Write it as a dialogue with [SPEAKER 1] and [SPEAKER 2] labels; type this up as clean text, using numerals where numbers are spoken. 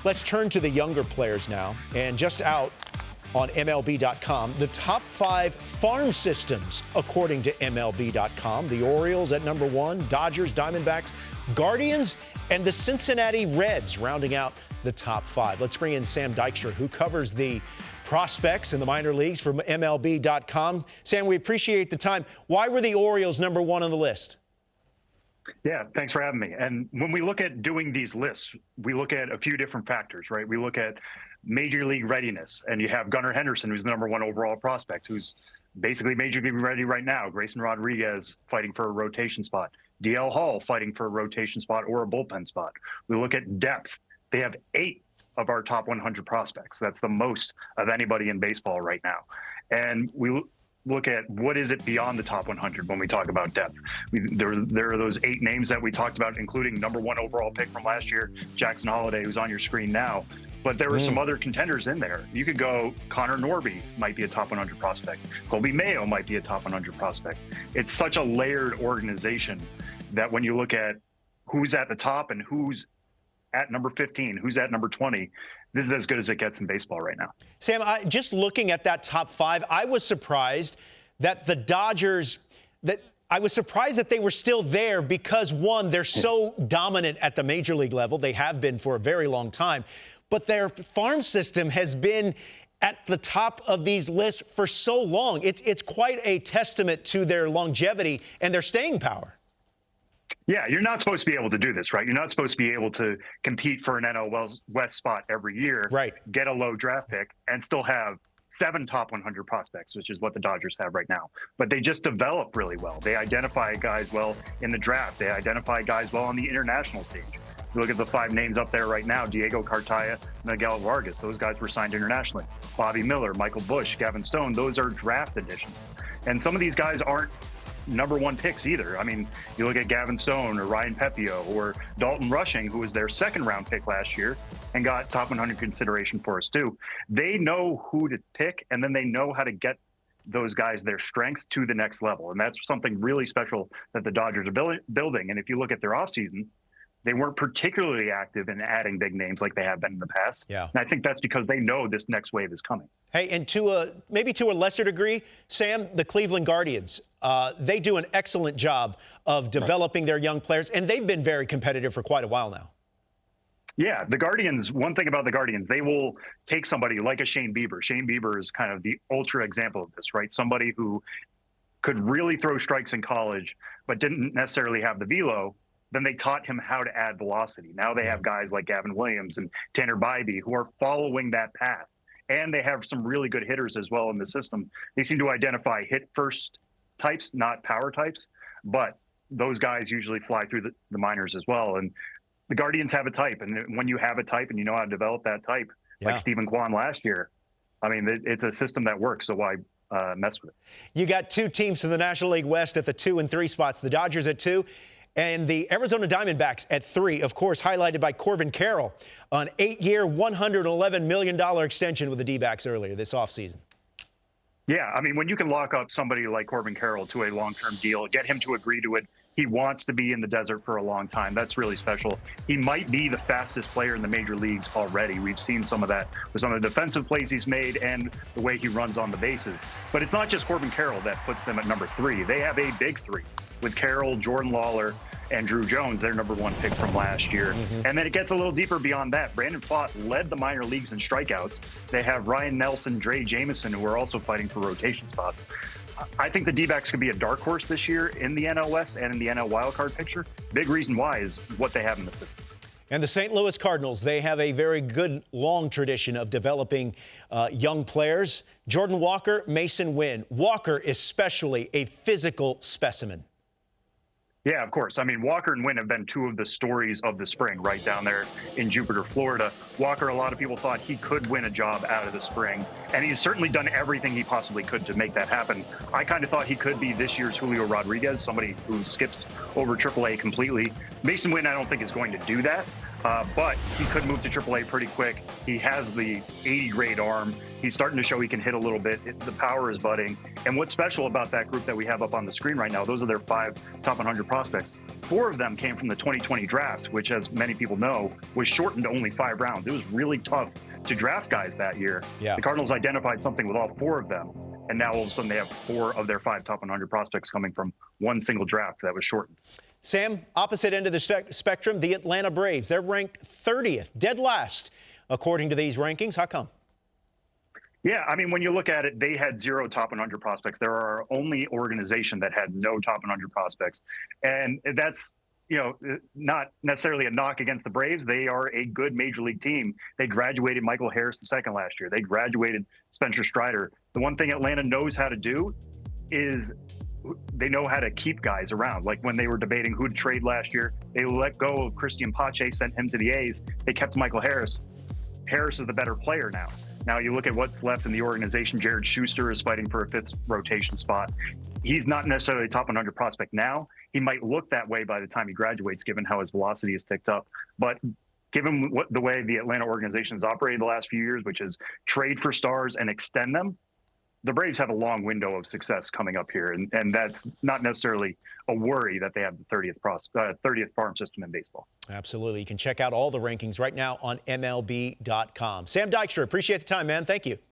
[SPEAKER 1] Let's turn to the younger players now. And just out on MLB.com, the top 5 farm systems, according to MLB.com. The Orioles at number 1, Dodgers, Diamondbacks, Guardians, and the Cincinnati Reds rounding out the top 5. Let's bring in Sam Dykstra, who covers the prospects in the minor leagues from MLB.com. Sam, we appreciate the time. Why were the Orioles number 1 on the list?
[SPEAKER 2] Yeah, thanks for having me. And when we look at doing these lists, we look at a few different factors, right? We look at major league readiness, and you have Gunnar Henderson, who's the number 1 overall prospect, who's basically major league ready right now. Grayson Rodriguez fighting for a rotation spot. DL Hall fighting for a rotation spot or a bullpen spot. We look at depth. They have 8 of our top 100 prospects. That's the most of anybody in baseball right now. And we look at what is it beyond the top 100 when we talk about depth. There are those 8 names that we talked about, including number 1 overall pick from last year, Jackson Holliday, who's on your screen now. But there were some other contenders in there. You could go Connor Norby might be a top 100 prospect. Colby Mayo might be a top 100 prospect. It's such a layered organization that when you look at who's at the top and who's at number 15, who's at number 20, this is as good as it gets in baseball right now.
[SPEAKER 1] Sam, just looking at that top 5, I was surprised that the Dodgers, I was surprised that they were still there because, one, they're so dominant at the major league level. They have been for a very long time. But their farm system has been at the top of these lists for so long. It's quite a testament to their longevity and their staying power.
[SPEAKER 2] Yeah, you're not supposed to be able to do this, right? You're not supposed to be able to compete for an NL West spot every year,
[SPEAKER 1] right?
[SPEAKER 2] Get a low draft pick and still have 7 top 100 prospects, which is what the Dodgers have right now. But they just develop really well. They identify guys well in the draft. They identify guys well on the international stage. You look at the 5 names up there right now: Diego Cartaya, Miguel Vargas. Those guys were signed internationally. Bobby Miller, Michael Busch, Gavin Stone. Those are draft additions. And some of these guys aren't number 1 picks either. I mean, you look at Gavin Stone or Ryan Pepio or Dalton Rushing, who was their 2nd round pick last year and got top 100 consideration for us too. They know who to pick, and then they know how to get those guys their strengths to the next level. And that's something really special that the Dodgers are building. And if you look at their offseason, they weren't particularly active in adding big names like they have been in the past.
[SPEAKER 1] Yeah.
[SPEAKER 2] And I think that's because they know this next wave is coming.
[SPEAKER 1] Hey, and maybe to a lesser degree, Sam, the Cleveland Guardians, they do an excellent job of developing their young players, and they've been very competitive for quite a while now.
[SPEAKER 2] Yeah, the Guardians, one thing about the Guardians, they will take somebody like a Shane Bieber. Shane Bieber is kind of the ultra example of this, right? Somebody who could really throw strikes in college, but didn't necessarily have the velo. Then they taught him how to add velocity. Now they have guys like Gavin Williams and Tanner Bybee who are following that path. And they have some really good hitters as well in the system. They seem to identify hit-first types, not power types. But those guys usually fly through the minors as well. And the Guardians have a type. And when you have a type and you know how to develop that type, like Stephen Kwan last year, I mean, it's a system that works. So why mess with it? You
[SPEAKER 1] got 2 teams in the National League West at the 2 and 3 spots. The Dodgers at 2. And the Arizona Diamondbacks at 3, of course, highlighted by Corbin Carroll, an 8-year, $111 million extension with the D-backs earlier this offseason.
[SPEAKER 2] Yeah, I mean, when you can lock up somebody like Corbin Carroll to a long-term deal, get him to agree to it, he wants to be in the desert for a long time. That's really special. He might be the fastest player in the major leagues already. We've seen some of that with some of the defensive plays he's made and the way he runs on the bases. But it's not just Corbin Carroll that puts them at number 3. They have a big 3 with Carroll, Jordan Lawler, and Drew Jones, their number 1 pick from last year. And then it gets a little deeper beyond that. Brandon Pfaadt led the minor leagues in strikeouts. They have Ryan Nelson, Dre Jameson, who are also fighting for rotation spots. I think the D-backs could be a dark horse this year in the NL West and in the NL wildcard picture. Big reason why is what they have in the system.
[SPEAKER 1] And the St. Louis Cardinals, they have a very good, long tradition of developing young players. Jordan Walker, Mason Wynn. Walker especially a physical specimen.
[SPEAKER 2] Yeah, of course. I mean, Walker and Wynn have been 2 of the stories of the spring right down there in Jupiter, Florida. Walker, a lot of people thought he could win a job out of the spring, and he's certainly done everything he possibly could to make that happen. I kind of thought he could be this year's Julio Rodriguez, somebody who skips over AAA completely. Mason Wynn, I don't think, is going to do that. But he could move to AAA pretty quick. He has the 80-grade arm. He's starting to show he can hit a little bit. The power is budding. And what's special about that group that we have up on the screen right now, those are their 5 top 100 prospects. 4 of them came from the 2020 draft, which, as many people know, was shortened to only 5 rounds. It was really tough to draft guys that year.
[SPEAKER 1] Yeah.
[SPEAKER 2] The Cardinals identified something with all 4 of them, and now all of a sudden they have 4 of their 5 top 100 prospects coming from one single draft that was shortened.
[SPEAKER 1] Sam, opposite end of the spectrum, the Atlanta Braves. They're ranked 30th, dead last, according to these rankings. How come?
[SPEAKER 2] Yeah, I mean, when you look at it, they had 0 top 100 prospects. They're our only organization that had no top 100 prospects. And that's, not necessarily a knock against the Braves. They are a good major league team. They graduated Michael Harris II last year. They graduated Spencer Strider. The one thing Atlanta knows how to do is they know how to keep guys around. Like when they were debating who to trade last year, they let go of Christian Pache, sent him to the A's. They kept Michael Harris. Harris is the better player now. Now you look at what's left in the organization. Jared Schuster is fighting for a 5th rotation spot. He's not necessarily a top 100 prospect now. He might look that way by the time he graduates, given how his velocity has ticked up. But given the way the Atlanta organization has operated the last few years, which is trade for stars and extend them, the Braves have a long window of success coming up here, and that's not necessarily a worry that they have the 30th farm system in baseball.
[SPEAKER 1] Absolutely. You can check out all the rankings right now on MLB.com. Sam Dykstra, appreciate the time, man. Thank you.